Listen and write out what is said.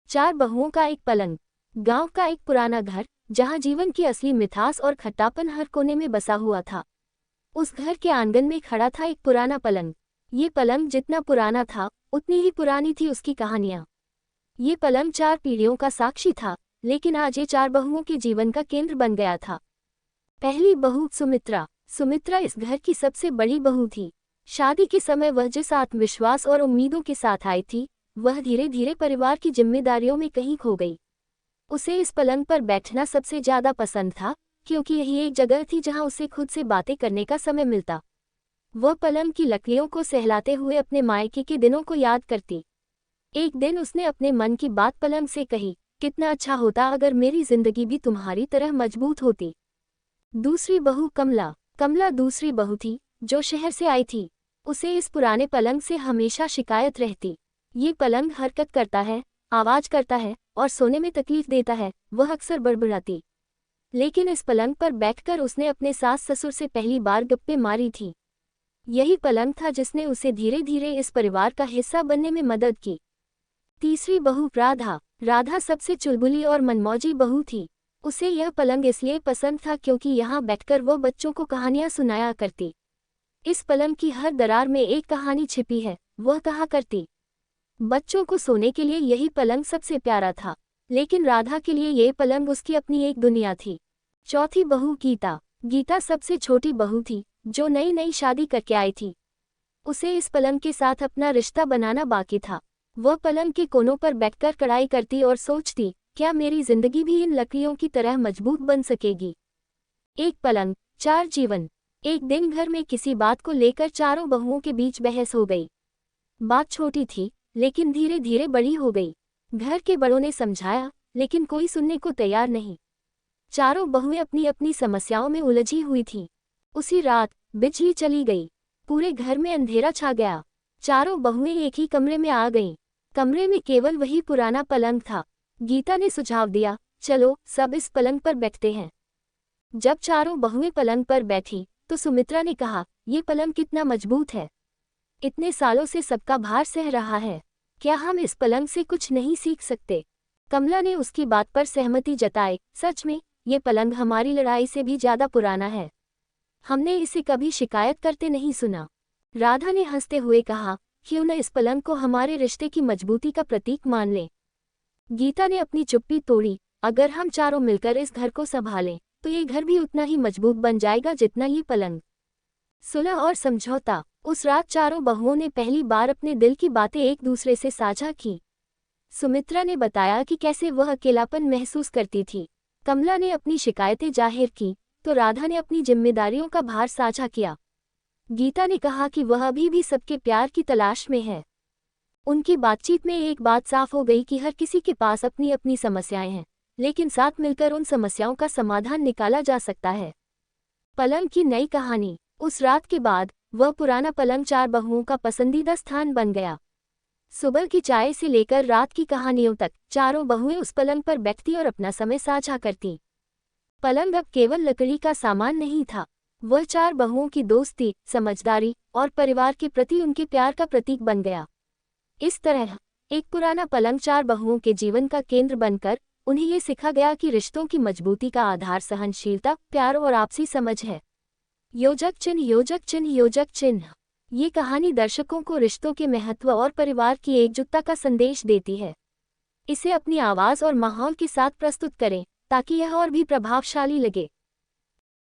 चार बहुओं का एक पलंग। गांव का एक पुराना घर, जहां जीवन की असली मिठास और खट्टापन हर कोने में बसा हुआ था। उस घर के आंगन में खड़ा था एक पुराना पलंग। ये पलंग जितना पुराना था, उतनी ही पुरानी थी उसकी कहानियां। ये पलंग 4 पीढ़ियों का साक्षी था, लेकिन आज ये 4 बहुओं के जीवन का केंद्र बन गया था। पहली बहू सुमित्रा। सुमित्रा इस घर की सबसे बड़ी बहू थी। शादी के समय वह जिस आत्मविश्वास और उम्मीदों के साथ आई थी, वह धीरे धीरे परिवार की जिम्मेदारियों में कहीं खो गई। उसे इस पलंग पर बैठना सबसे ज्यादा पसंद था, क्योंकि यही एक जगह थी जहां उसे खुद से बातें करने का समय मिलता। वह पलंग की लकड़ियों को सहलाते हुए अपने मायके के दिनों को याद करती। एक दिन उसने अपने मन की बात पलंग से कही, कितना अच्छा होता अगर मेरी जिंदगी भी तुम्हारी तरह मजबूत होती। दूसरी बहू कमला। कमला दूसरी बहू थी, जो शहर से आई थी। उसे इस पुराने पलंग से हमेशा शिकायत रहती। ये पलंग हरकत करता है, आवाज करता है और सोने में तकलीफ देता है, वह अक्सर बड़बड़ाती। लेकिन इस पलंग पर बैठकर उसने अपने सास ससुर से पहली बार गप्पे मारी थी। यही पलंग था जिसने उसे धीरे धीरे इस परिवार का हिस्सा बनने में मदद की। तीसरी बहू राधा। राधा सबसे चुलबुली और मनमौजी बहू थी। उसे यह पलंग इसलिए पसंद था क्योंकि यहाँ बैठकर वह बच्चों को कहानियां सुनाया करती। इस पलंग की हर दरार में एक कहानी छिपी है, वह कहा करती। बच्चों को सोने के लिए यही पलंग सबसे प्यारा था, लेकिन राधा के लिए ये पलंग उसकी अपनी एक दुनिया थी। चौथी बहू गीता। गीता सबसे छोटी बहू थी, जो नई नई शादी करके आई थी। उसे इस पलंग के साथ अपना रिश्ता बनाना बाकी था। वह पलंग के कोनों पर बैठकर कड़ाई करती और सोचती, क्या मेरी जिंदगी भी इन लकड़ियों की तरह मजबूत बन सकेगी। एक पलंग, 4 जीवन। एक दिन घर में किसी बात को लेकर चारों बहुओं के बीच बहस हो गई। बात छोटी थी, लेकिन धीरे धीरे बड़ी हो गई। घर के बड़ों ने समझाया, लेकिन कोई सुनने को तैयार नहीं। चारों बहुएं अपनी अपनी समस्याओं में उलझी हुई थीं। उसी रात बिजली चली गई। पूरे घर में अंधेरा छा गया। चारों बहुएं एक ही कमरे में आ गईं। कमरे में केवल वही पुराना पलंग था। गीता ने सुझाव दिया, चलो सब इस पलंग पर बैठते हैं। जब चारों बहुएं पलंग पर बैठी, तो सुमित्रा ने कहा, ये पलंग कितना मजबूत है। इतने सालों से सबका भार सह रहा है। क्या हम इस पलंग से कुछ नहीं सीख सकते। कमला ने उसकी बात पर सहमति जताई, सच में, ये पलंग हमारी लड़ाई से भी ज्यादा पुराना है। हमने इसे कभी शिकायत करते नहीं सुना। राधा ने हंसते हुए कहा, क्यों न इस पलंग को हमारे रिश्ते की मजबूती का प्रतीक मान लें। गीता ने अपनी चुप्पी तोड़ी, अगर हम चारों मिलकर इस घर को संभालें, तो ये घर भी उतना ही मजबूत बन जाएगा जितना ये पलंग। सुलह और समझौता। उस रात चारों बहुओं ने पहली बार अपने दिल की बातें एक दूसरे से साझा की। सुमित्रा ने बताया कि कैसे वह अकेलापन महसूस करती थी। कमला ने अपनी शिकायतें जाहिर की, तो राधा ने अपनी जिम्मेदारियों का भार साझा किया। गीता ने कहा कि वह अभी भी सबके प्यार की तलाश में है। उनकी बातचीत में एक बात साफ हो गई कि हर किसी के पास अपनी अपनी समस्याएं हैं, लेकिन साथ मिलकर उन समस्याओं का समाधान निकाला जा सकता है। पलंग की नई कहानी। उस रात के बाद वह पुराना पलंग 4 बहुओं का पसंदीदा स्थान बन गया। सुबह की चाय से लेकर रात की कहानियों तक चारों बहुएं उस पलंग पर बैठती और अपना समय साझा करती। पलंग अब केवल लकड़ी का सामान नहीं था, वह 4 बहुओं की दोस्ती, समझदारी और परिवार के प्रति उनके प्यार का प्रतीक बन गया। इस तरह एक पुराना पलंग 4 बहुओं के जीवन का केंद्र बनकर उन्हें ये सिखा गया कि रिश्तों की मजबूती का आधार सहनशीलता, प्यार और आपसी समझ है। योजक चिन्ह, योजक चिन्ह, योजक चिन्ह। ये कहानी दर्शकों को रिश्तों के महत्व और परिवार की एकजुटता का संदेश देती है। इसे अपनी आवाज और माहौल के साथ प्रस्तुत करें, ताकि यह और भी प्रभावशाली लगे।